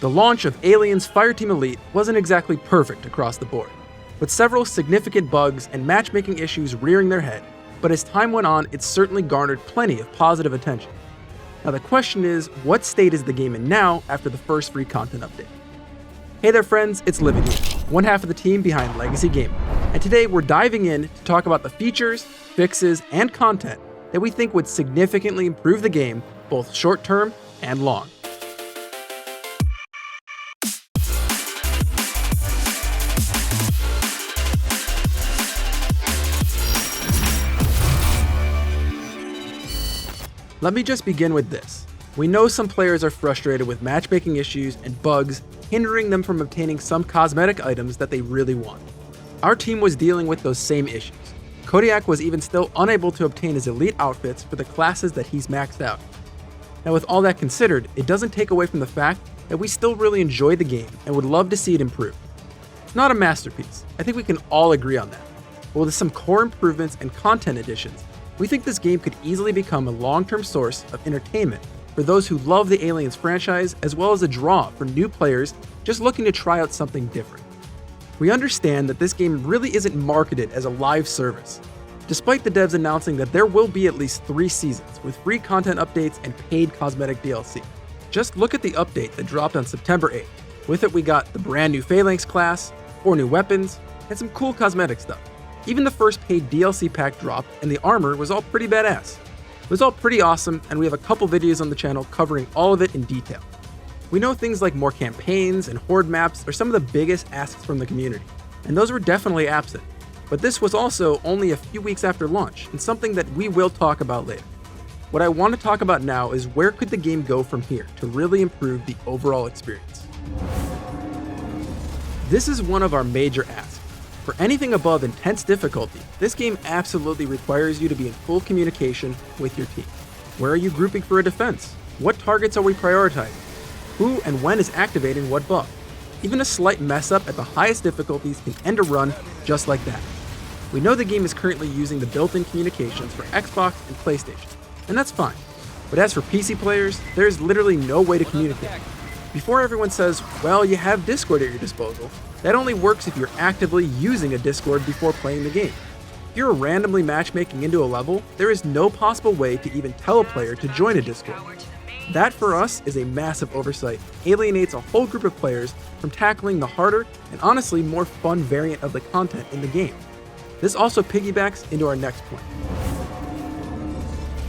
The launch of Alien's Fireteam Elite wasn't exactly perfect across the board, with several significant bugs and matchmaking issues rearing their head, but as time went on, it certainly garnered plenty of positive attention. Now the question is, what state is the game in now after the first free content update? Hey there friends, it's Livid here, one half of the team behind Legacy Gaming, and today we're diving in to talk about the features, fixes, and content that we think would significantly improve the game, both short-term and long. Let me just begin with this. We know some players are frustrated with matchmaking issues and bugs hindering them from obtaining some cosmetic items that they really want. Our team was dealing with those same issues. Kodiak was even still unable to obtain his elite outfits for the classes that he's maxed out. Now with all that considered, it doesn't take away from the fact that we still really enjoy the game and would love to see it improve. It's not a masterpiece, I think we can all agree on that, but with some core improvements and content additions, we think this game could easily become a long-term source of entertainment for those who love the Aliens franchise, as well as a draw for new players just looking to try out something different. We understand that this game really isn't marketed as a live service, despite the devs announcing that there will be at least 3 seasons with free content updates and paid cosmetic DLC. Just look at the update that dropped on September 8th. With it we got the brand new Phalanx class, 4 new weapons, and some cool cosmetic stuff. Even the first paid DLC pack dropped, and the armor was all pretty badass. It was all pretty awesome, and we have a couple videos on the channel covering all of it in detail. We know things like more campaigns and horde maps are some of the biggest asks from the community, and those were definitely absent. But this was also only a few weeks after launch, and something that we will talk about later. What I want to talk about now is where could the game go from here to really improve the overall experience. This is one of our major asks. For anything above intense difficulty, this game absolutely requires you to be in full communication with your team. Where are you grouping for a defense? What targets are we prioritizing? Who and when is activating what buff? Even a slight mess up at the highest difficulties can end a run just like that. We know the game is currently using the built-in communications for Xbox and PlayStation, and that's fine. But as for PC players, there's literally no way to communicate. Before everyone says, well, you have Discord at your disposal, that only works if you're actively using a Discord before playing the game. If you're randomly matchmaking into a level, there is no possible way to even tell a player to join a Discord. That for us is a massive oversight, alienates a whole group of players from tackling the harder and honestly more fun variant of the content in the game. This also piggybacks into our next point.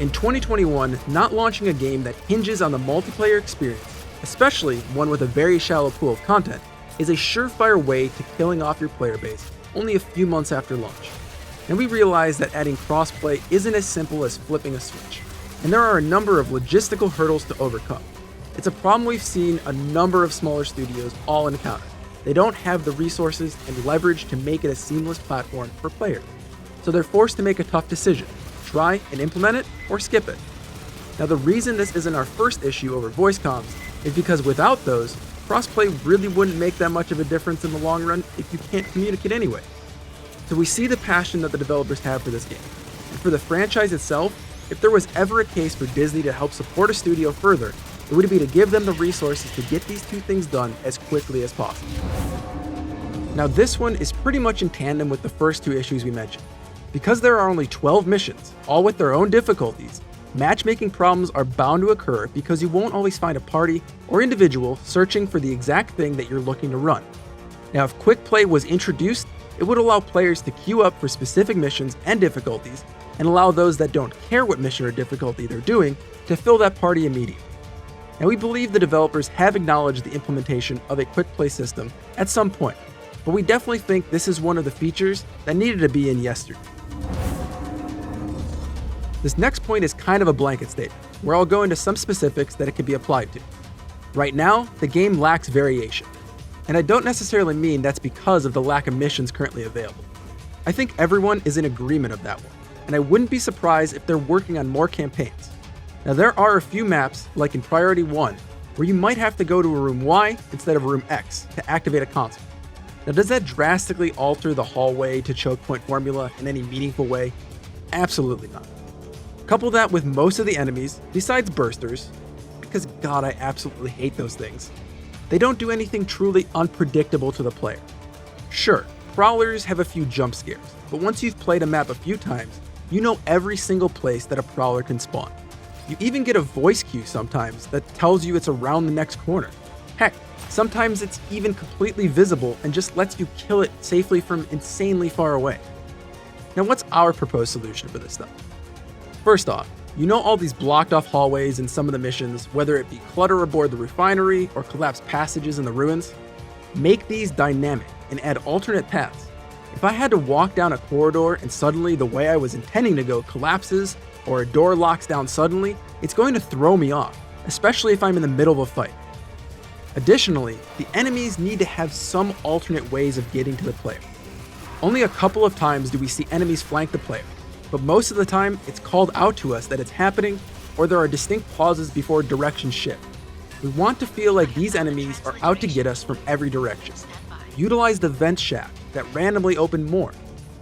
In 2021, not launching a game that hinges on the multiplayer experience, especially one with a very shallow pool of content, is a surefire way to killing off your player base only a few months after launch. And we realize that adding crossplay isn't as simple as flipping a switch, and there are a number of logistical hurdles to overcome. It's a problem we've seen a number of smaller studios all encounter. They don't have the resources and leverage to make it a seamless platform for players, so they're forced to make a tough decision: try and implement it or skip it. Now the reason this isn't our first issue over voice comms is because without those, crossplay really wouldn't make that much of a difference in the long run if you can't communicate anyway. So we see the passion that the developers have for this game. And for the franchise itself, if there was ever a case for Disney to help support a studio further, it would be to give them the resources to get these 2 things done as quickly as possible. Now this one is pretty much in tandem with the first 2 issues we mentioned. Because there are only 12 missions, all with their own difficulties, matchmaking problems are bound to occur because you won't always find a party or individual searching for the exact thing that you're looking to run. Now, if quick play was introduced, it would allow players to queue up for specific missions and difficulties, and allow those that don't care what mission or difficulty they're doing to fill that party immediately. Now, we believe the developers have acknowledged the implementation of a quick play system at some point, but we definitely think this is one of the features that needed to be in yesterday. This next point is kind of a blanket statement, where I'll go into some specifics that it can be applied to. Right now, the game lacks variation, and I don't necessarily mean that's because of the lack of missions currently available. I think everyone is in agreement of that one, and I wouldn't be surprised if they're working on more campaigns. Now there are a few maps, like in Priority 1, where you might have to go to a room Y instead of a room X to activate a console. Now does that drastically alter the hallway to choke point formula in any meaningful way? Absolutely not. Couple that with most of the enemies, besides bursters, because god I absolutely hate those things, they don't do anything truly unpredictable to the player. Sure, Prowlers have a few jump scares, but once you've played a map a few times, you know every single place that a Prowler can spawn. You even get a voice cue sometimes that tells you it's around the next corner. Heck, sometimes it's even completely visible and just lets you kill it safely from insanely far away. Now, what's our proposed solution for this stuff? First off, you know all these blocked off hallways in some of the missions, whether it be clutter aboard the refinery or collapsed passages in the ruins? Make these dynamic and add alternate paths. If I had to walk down a corridor and suddenly the way I was intending to go collapses or a door locks down suddenly, it's going to throw me off, especially if I'm in the middle of a fight. Additionally, the enemies need to have some alternate ways of getting to the player. Only a couple of times do we see enemies flank the player, but most of the time it's called out to us that it's happening, or there are distinct pauses before directions shift. We want to feel like these enemies are out to get us from every direction. Utilize the vent shaft that randomly open more.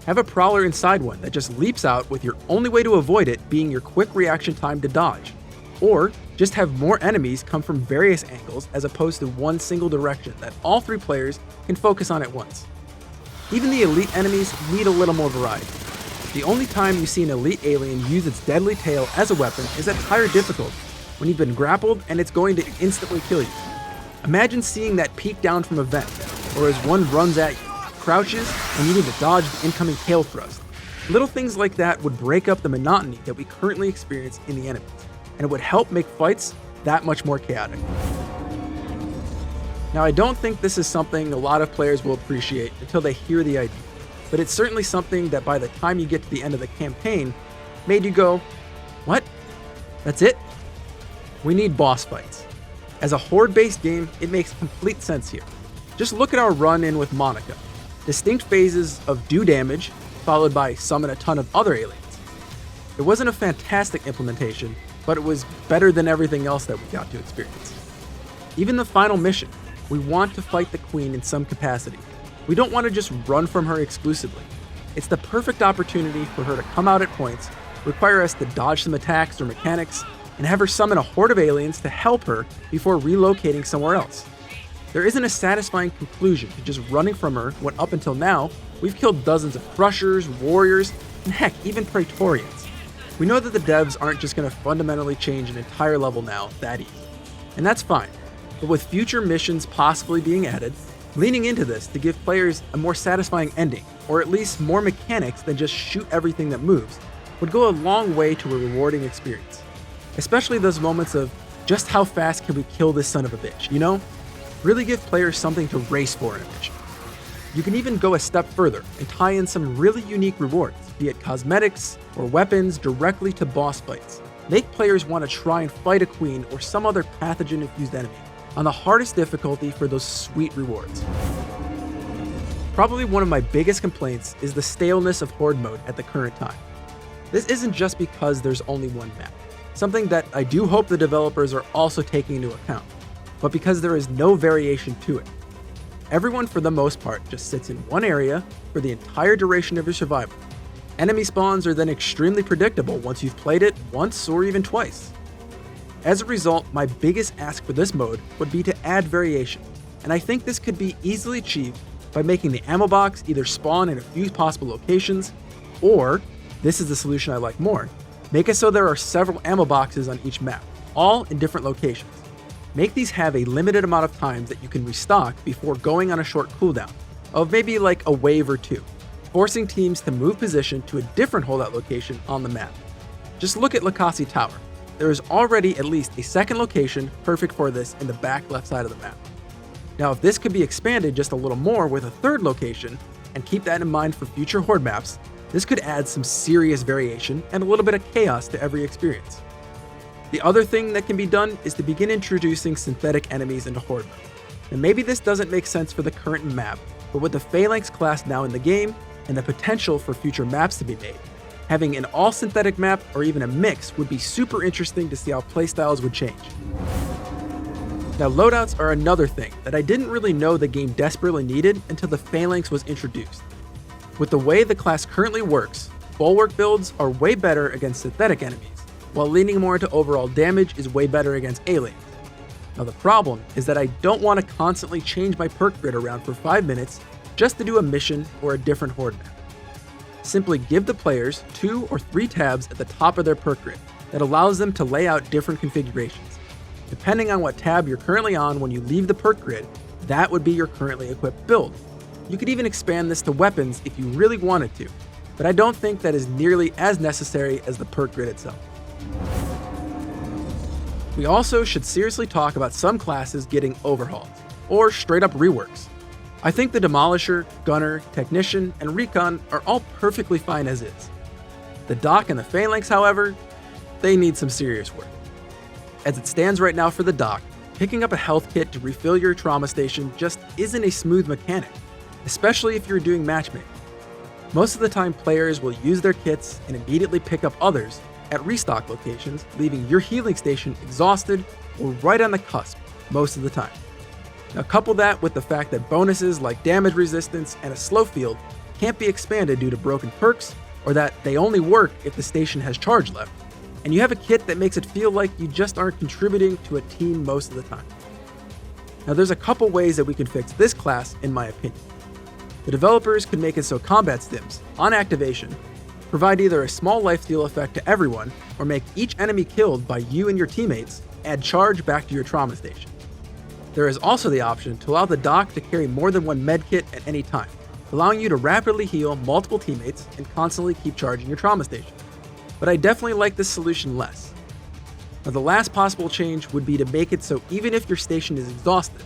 Have a Prowler inside one that just leaps out with your only way to avoid it being your quick reaction time to dodge. Or just have more enemies come from various angles as opposed to one single direction that all three players can focus on at once. Even the elite enemies need a little more variety. The only time you see an elite alien use its deadly tail as a weapon is at higher difficulty, when you've been grappled and it's going to instantly kill you. Imagine seeing that peek down from a vent, or as one runs at you, crouches, and you need to dodge the incoming tail thrust. Little things like that would break up the monotony that we currently experience in the enemies, and it would help make fights that much more chaotic. Now, I don't think this is something a lot of players will appreciate until they hear the idea, but it's certainly something that by the time you get to the end of the campaign, made you go, what? That's it? We need boss fights. As a horde-based game, it makes complete sense here. Just look at our run-in with Monica. Distinct phases of do damage, followed by summon a ton of other aliens. It wasn't a fantastic implementation, but it was better than everything else that we got to experience. Even the final mission, we want to fight the Queen in some capacity. We don't want to just run from her exclusively. It's the perfect opportunity for her to come out at points, require us to dodge some attacks or mechanics, and have her summon a horde of aliens to help her before relocating somewhere else. There isn't a satisfying conclusion to just running from her when up until now, we've killed dozens of Crushers, Warriors, and heck, even Praetorians. We know that the devs aren't just going to fundamentally change an entire level now that easy. And that's fine, but with future missions possibly being added, leaning into this to give players a more satisfying ending, or at least more mechanics than just shoot everything that moves, would go a long way to a rewarding experience. Especially those moments of, just how fast can we kill this son of a bitch, you know? Really give players something to race for in a mission. You can even go a step further and tie in some really unique rewards, be it cosmetics or weapons directly to boss fights. Make players want to try and fight a queen or some other pathogen-infused enemy on the hardest difficulty for those sweet rewards. Probably one of my biggest complaints is the staleness of Horde mode at the current time. This isn't just because there's only one map, something that I do hope the developers are also taking into account, but because there is no variation to it. Everyone, for the most part, just sits in one area for the entire duration of your survival. Enemy spawns are then extremely predictable once you've played it once or even twice. As a result, my biggest ask for this mode would be to add variation, and I think this could be easily achieved by making the ammo box either spawn in a few possible locations, or, this is the solution I like more, make it so there are several ammo boxes on each map, all in different locations. Make these have a limited amount of times that you can restock before going on a short cooldown, of maybe like a wave or two, forcing teams to move position to a different holdout location on the map. Just look at Lakasi Tower. There is already at least a second location perfect for this in the back left side of the map. Now, if this could be expanded just a little more with a third location, and keep that in mind for future Horde maps, this could add some serious variation and a little bit of chaos to every experience. The other thing that can be done is to begin introducing synthetic enemies into Horde mode. And maybe this doesn't make sense for the current map, but with the Phalanx class now in the game, and the potential for future maps to be made, having an all-synthetic map or even a mix would be super interesting to see how playstyles would change. Now, loadouts are another thing that I didn't really know the game desperately needed until the Phalanx was introduced. With the way the class currently works, bulwark builds are way better against synthetic enemies, while leaning more into overall damage is way better against aliens. Now the problem is that I don't want to constantly change my perk grid around for 5 minutes just to do a mission or a different horde map. Simply give the players 2 or 3 tabs at the top of their perk grid that allows them to lay out different configurations. Depending on what tab you're currently on when you leave the perk grid, that would be your currently equipped build. You could even expand this to weapons if you really wanted to, but I don't think that is nearly as necessary as the perk grid itself. We also should seriously talk about some classes getting overhauled, or straight up reworks. I think the Demolisher, Gunner, Technician, and Recon are all perfectly fine as is. The Doc and the Phalanx, however, they need some serious work. As it stands right now for the Doc, picking up a health kit to refill your trauma station just isn't a smooth mechanic, especially if you're doing matchmaking. Most of the time players will use their kits and immediately pick up others at restock locations, leaving your healing station exhausted or right on the cusp most of the time. Now couple that with the fact that bonuses like damage resistance and a slow field can't be expanded due to broken perks, or that they only work if the station has charge left, and you have a kit that makes it feel like you just aren't contributing to a team most of the time. Now there's a couple ways that we can fix this class in my opinion. The developers could make it so combat stims, on activation, provide either a small lifesteal effect to everyone, or make each enemy killed by you and your teammates add charge back to your trauma station. There is also the option to allow the Doc to carry more than one medkit at any time, allowing you to rapidly heal multiple teammates and constantly keep charging your trauma station. But I definitely like this solution less. Now the last possible change would be to make it so even if your station is exhausted,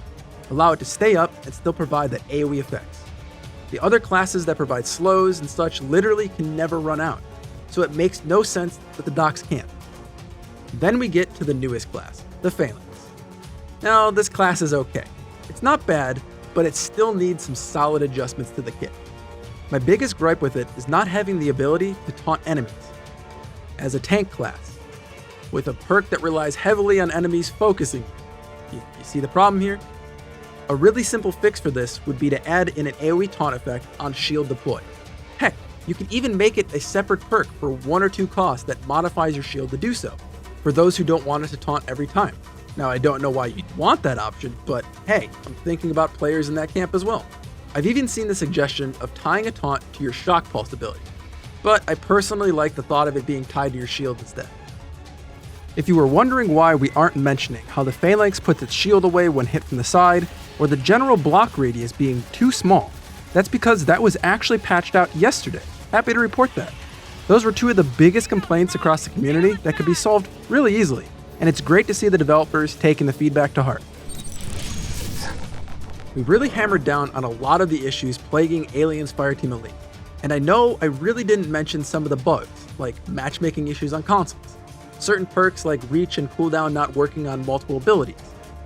allow it to stay up and still provide the AoE effects. The other classes that provide slows and such literally can never run out, so it makes no sense that the Docs can't. Then we get to the newest class, the Phalanx. Now this class is okay. It's not bad, but it still needs some solid adjustments to the kit. My biggest gripe with it is not having the ability to taunt enemies. As a tank class, with a perk that relies heavily on enemies focusing, you see the problem here? A really simple fix for this would be to add in an AoE taunt effect on shield deploy. Heck, you can even make it a separate perk for 1 or 2 costs that modifies your shield to do so, for those who don't want it to taunt every time. Now I don't know why you'd want that option, but hey, I'm thinking about players in that camp as well. I've even seen the suggestion of tying a taunt to your shock pulse ability, but I personally like the thought of it being tied to your shield instead. If you were wondering why we aren't mentioning how the Phalanx puts its shield away when hit from the side, or the general block radius being too small, that's because that was actually patched out yesterday. Happy to report that. Those were 2 of the biggest complaints across the community that could be solved really easily, and it's great to see the developers taking the feedback to heart. We've really hammered down on a lot of the issues plaguing Alien's Fireteam Elite, and I know I really didn't mention some of the bugs, like matchmaking issues on consoles, certain perks like reach and cooldown not working on multiple abilities,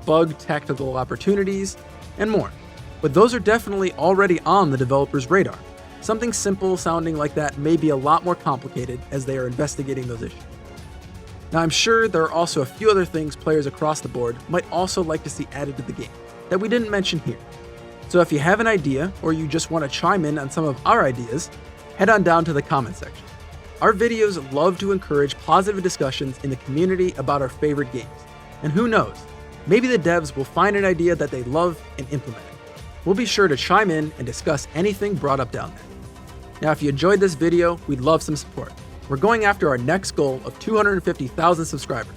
bug tactical opportunities, and more. But those are definitely already on the developer's radar. Something simple sounding like that may be a lot more complicated as they are investigating those issues. Now I'm sure there are also a few other things players across the board might also like to see added to the game that we didn't mention here. So if you have an idea or you just want to chime in on some of our ideas, head on down to the comment section. Our videos love to encourage positive discussions in the community about our favorite games. And who knows, maybe the devs will find an idea that they love and implement it. We'll be sure to chime in and discuss anything brought up down there. Now if you enjoyed this video, we'd love some support. We're going after our next goal of 250,000 subscribers.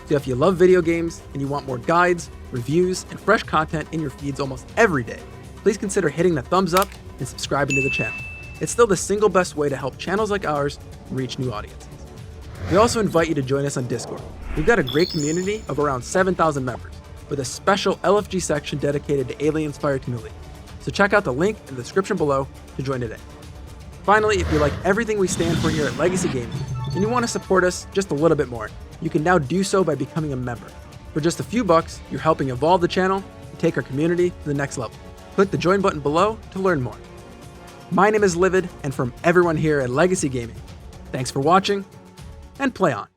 So if you love video games and you want more guides, reviews, and fresh content in your feeds almost every day, please consider hitting the thumbs up and subscribing to the channel. It's still the single best way to help channels like ours reach new audiences. We also invite you to join us on Discord. We've got a great community of around 7,000 members, with a special LFG section dedicated to Alien's Fireteam Elite. So check out the link in the description below to join today. Finally, if you like everything we stand for here at Legacy Gaming, and you want to support us just a little bit more, you can now do so by becoming a member. For just a few bucks, you're helping evolve the channel and take our community to the next level. Click the join button below to learn more. My name is Livid, and from everyone here at Legacy Gaming, thanks for watching, and play on.